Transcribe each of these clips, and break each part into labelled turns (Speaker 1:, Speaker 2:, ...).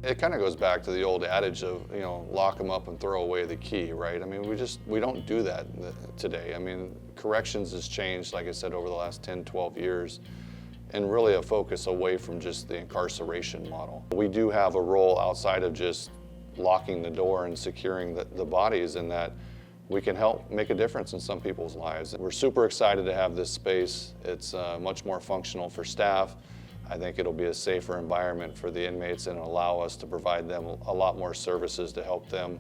Speaker 1: It kind of goes back to the old adage of, lock them up and throw away the key, right? I mean, we don't do that today. I mean, corrections has changed, like I said, over the last 10, 12 years, and really a focus away from just the incarceration model. We do have a role outside of just locking the door and securing the bodies, in that we can help make a difference in some people's lives. We're super excited to have this space. It's much more functional for staff. I think it'll be a safer environment for the inmates and allow us to provide them a lot more services to help them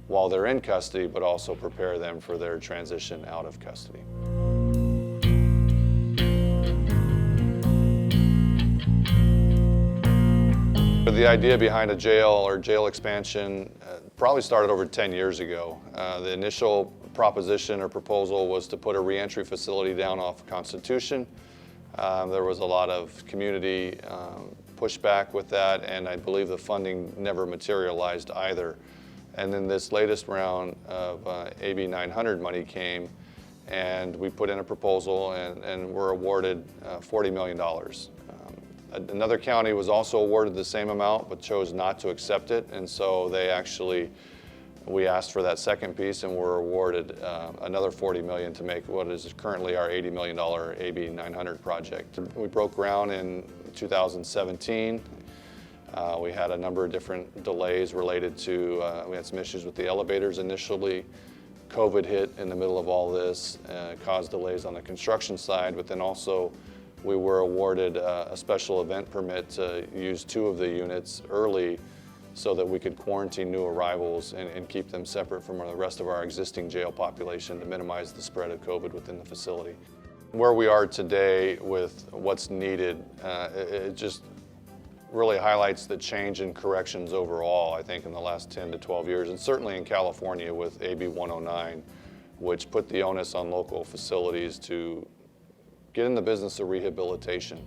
Speaker 1: while they're in custody, but also prepare them for their transition out of custody. The idea behind a jail or jail expansion probably started over 10 years ago. The initial proposition or proposal was to put a reentry facility down off Constitution. There was a lot of community pushback with that, and I believe the funding never materialized either. And then this latest round of AB 900 money came, and we put in a proposal and were awarded $40 million. Another county was also awarded the same amount but chose not to accept it, and so we asked for that second piece and were awarded another $40 million to make what is currently our $80 million AB 900 project. We broke ground in 2017. We had a number of different delays related to, we had some issues with the elevators initially. COVID hit in the middle of all this, caused delays on the construction side, but then also we were awarded a special event permit to use 2 of the units early so that we could quarantine new arrivals and keep them separate from the rest of our existing jail population to minimize the spread of COVID within the facility. Where we are today with what's needed, it just really highlights the change in corrections overall, I think, in the last 10 to 12 years, and certainly in California with AB 109, which put the onus on local facilities to get in the business of rehabilitation.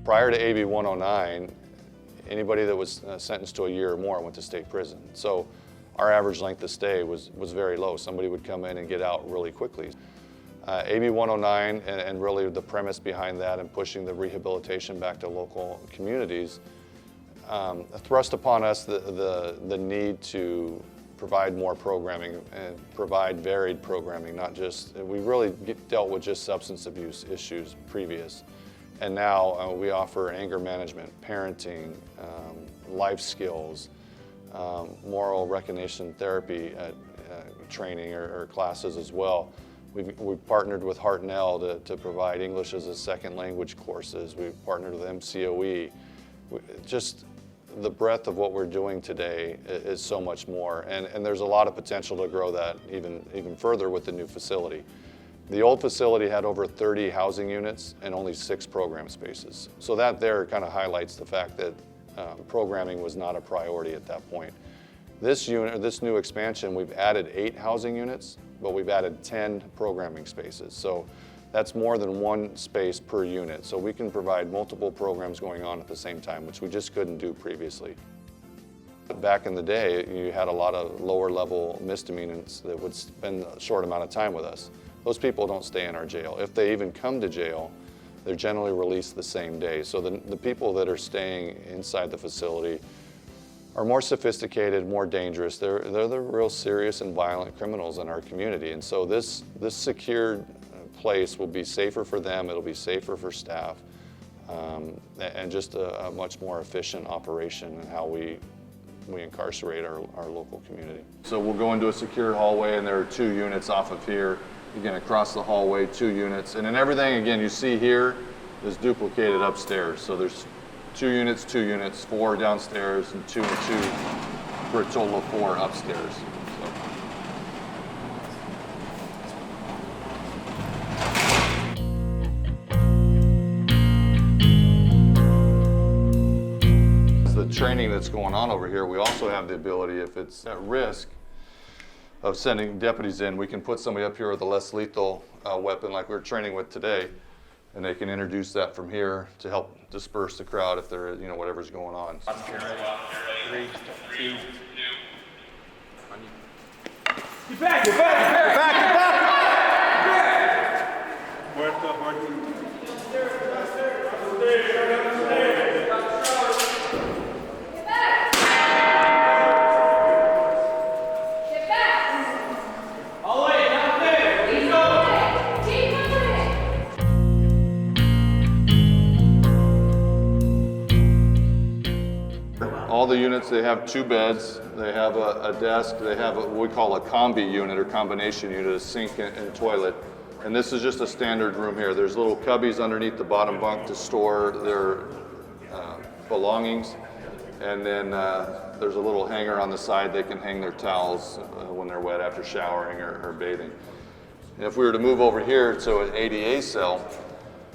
Speaker 1: Prior to AB 109, anybody that was sentenced to a year or more went to state prison. So our average length of stay was very low. Somebody would come in and get out really quickly. AB 109 and really the premise behind that and pushing the rehabilitation back to local communities thrust upon us the need to provide more programming and provide varied programming, not just, we really dealt with just substance abuse issues previous. And now we offer anger management, parenting, life skills, moral recognition therapy training or classes as well. We've partnered with Hartnell to provide English as a second language courses. We've partnered with MCOE. Just the breadth of what we're doing today is so much more, and there's a lot of potential to grow that even further with the new facility. The old facility had over 30 housing units and only 6 program spaces. So that there kind of highlights the fact that programming was not a priority at that point. This new expansion, we've added 8 housing units, but we've added 10 programming spaces. So that's more than 1 space per unit. So we can provide multiple programs going on at the same time, which we just couldn't do previously. Back in the day, you had a lot of lower level misdemeanors that would spend a short amount of time with us. Those people don't stay in our jail. If they even come to jail, they're generally released the same day. So the people that are staying inside the facility are more sophisticated, more dangerous. They're the real serious and violent criminals in our community. And so this secured place will be safer for them, it'll be safer for staff, and just a much more efficient operation in how we incarcerate our local community. So we'll go into a secured hallway, and there are 2 units off of here. Again, across the hallway, 2 units. And then everything, again, you see here is duplicated upstairs. So there's 2 units, 4 downstairs, and 2 and 2 for a total of 4 upstairs. The training that's going on over here, we also have the ability, if it's at risk of sending deputies in, we can put somebody up here with a less lethal weapon like we're training with today, and they can introduce that from here to help disperse the crowd if there, whatever's going on.
Speaker 2: 3, 2.
Speaker 3: Get back! Get back! Get back! Get back! Muerto, muerto.
Speaker 1: All the units, they have 2 beds, they have a desk, they have what we call a combi unit or combination unit, a sink and toilet. And this is just a standard room here. There's little cubbies underneath the bottom bunk to store their belongings. And then there's a little hanger on the side they can hang their towels when they're wet after showering or bathing. And if we were to move over here to an ADA cell,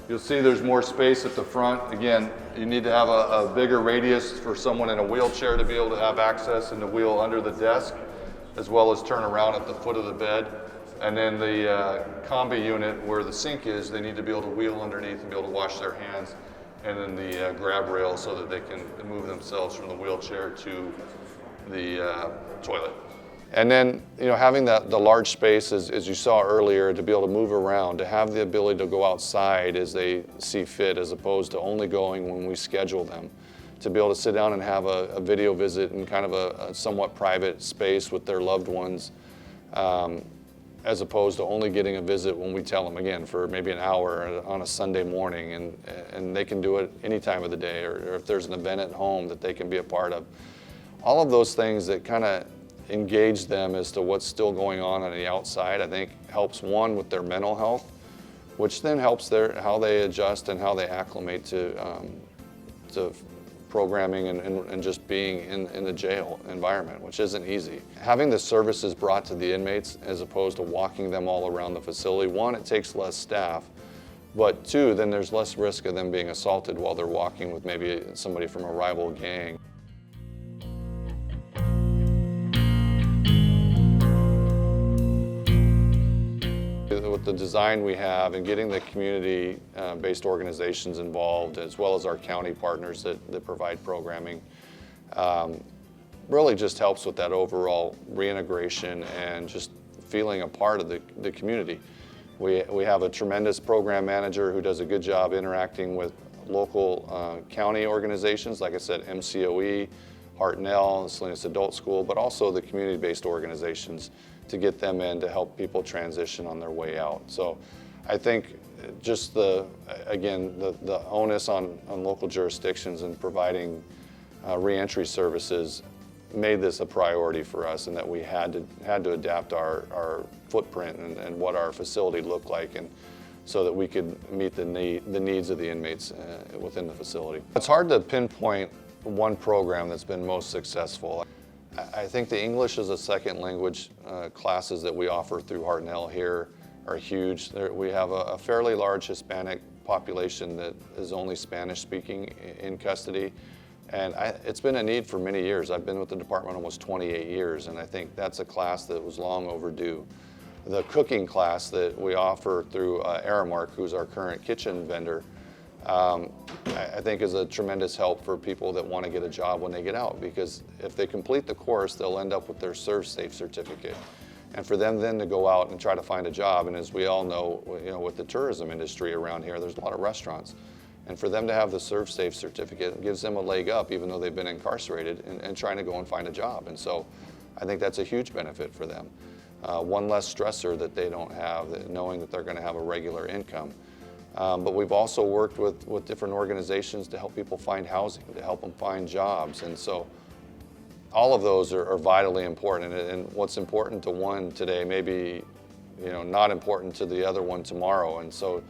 Speaker 1: you'll see there's more space at the front. Again, you need to have a bigger radius for someone in a wheelchair to be able to have access and to wheel under the desk, as well as turn around at the foot of the bed. And then the combi unit where the sink is, they need to be able to wheel underneath and be able to wash their hands. And then the grab rail so that they can move themselves from the wheelchair to the toilet. And then, having the large space, as you saw earlier, to be able to move around, to have the ability to go outside as they see fit, as opposed to only going when we schedule them, to be able to sit down and have a video visit in kind of a somewhat private space with their loved ones, as opposed to only getting a visit when we tell them, again, for maybe an hour on a Sunday morning, and they can do it any time of the day, or if there's an event at home that they can be a part of. All of those things that kind of engage them as to what's still going on the outside, I think helps one with their mental health, which then helps how they adjust and how they acclimate to programming and just being in the jail environment, which isn't easy. Having the services brought to the inmates as opposed to walking them all around the facility, 1, it takes less staff, but 2, then there's less risk of them being assaulted while they're walking with maybe somebody from a rival gang. With the design we have and getting the community-based organizations involved, as well as our county partners that provide programming, really just helps with that overall reintegration and just feeling a part of the community. We have a tremendous program manager who does a good job interacting with local county organizations, like I said, MCOE, Hartnell, Salinas Adult School, but also the community-based organizations, to get them in to help people transition on their way out. So I think just the onus on local jurisdictions and providing reentry services made this a priority for us, and that we had to adapt our footprint and what our facility looked like, and so that we could meet the needs of the inmates within the facility. It's hard to pinpoint one program that's been most successful. I think the English as a second language classes that we offer through Hartnell here are huge. We have a fairly large Hispanic population that is only Spanish speaking in custody. And it's been a need for many years. I've been with the department almost 28 years, and I think that's a class that was long overdue. The cooking class that we offer through Aramark, who's our current kitchen vendor, I think is a tremendous help for people that want to get a job when they get out, because if they complete the course, they'll end up with their ServSafe certificate. And for them then to go out and try to find a job, and as we all know, with the tourism industry around here, there's a lot of restaurants. And for them to have the ServSafe certificate, it gives them a leg up, even though they've been incarcerated, and trying to go and find a job. And so I think that's a huge benefit for them. One less stressor that they don't have, knowing that they're going to have a regular income. But we've also worked with different organizations to help people find housing, to help them find jobs. And so all of those are vitally important. And what's important to one today may be not important to the other one tomorrow. And so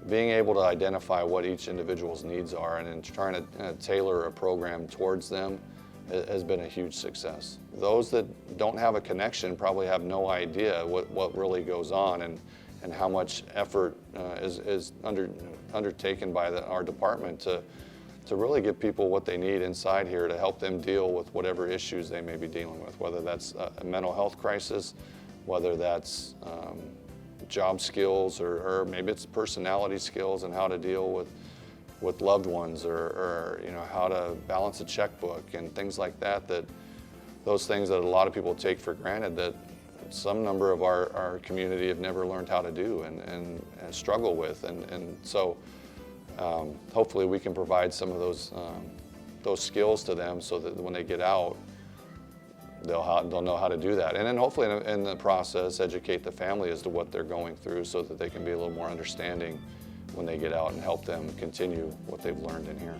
Speaker 1: being able to identify what each individual's needs are and then trying to tailor a program towards them has been a huge success. Those that don't have a connection probably have no idea what really goes on and how much effort is undertaken by our department to really give people what they need inside here to help them deal with whatever issues they may be dealing with, whether that's a mental health crisis, whether that's job skills, or maybe it's personality skills and how to deal with loved ones, or you know, how to balance a checkbook and things like that. Those things that a lot of people take for granted that some number of our community have never learned how to do and struggle with, and so hopefully we can provide some of those skills to them so that when they get out, they'll know how to do that. And then hopefully in the process, educate the family as to what they're going through so that they can be a little more understanding when they get out and help them continue what they've learned in here.